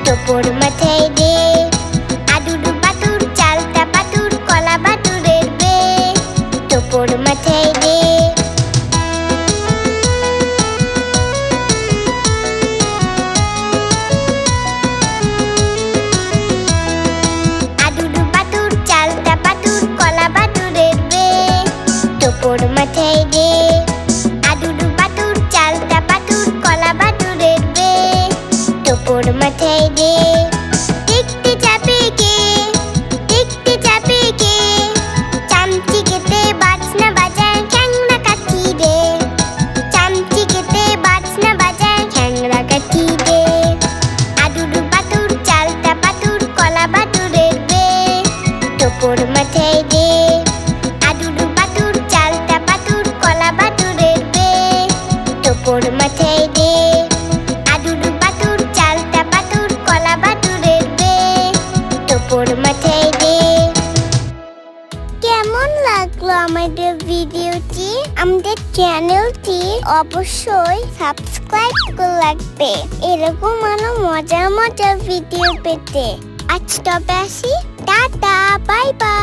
টোপর মাথায় দে, আদুর বাদুর চালতা বাদুর কলা বাদুরের বে, টোপর মাথায় দে। আদুর বাদুর চালতা বাদুর কলা বাদুরের বে, টোপর মাথায় দে, আদুর বাদুর চালতা বাদুর কলা বাদুরের বে, টোপর মাথায় দে। দেখতে যাবে কে, দেখতে যাবে কে, চামচি কেটে বাজনা বাজায় খ্যাংরা কাঠি রে, চামচি কেটে বাজনা বাজায় খ্যাংরা কাঠি রে। আদুর বাদুর চালতা বাদুর কলা বাদুরের বে, টোপর মাথায় দে, আদুর বাদুর চালতা বাদুর কলা বাদুরের বে, টোপর মাথায় দে, আদুর বাদুর চালতা বাদুর কলা বাদুরের বে, টোপর মাথায় দে। কেমন লাগলো আমাদের ভিডিওটি? আমাদের চ্যানেলটি অবশ্যই সাবস্ক্রাইব করে রাখবে এরকম আরো মজার মজার ভিডিও পেতে। আজ তবে আসি, টাটা, বাই বাই।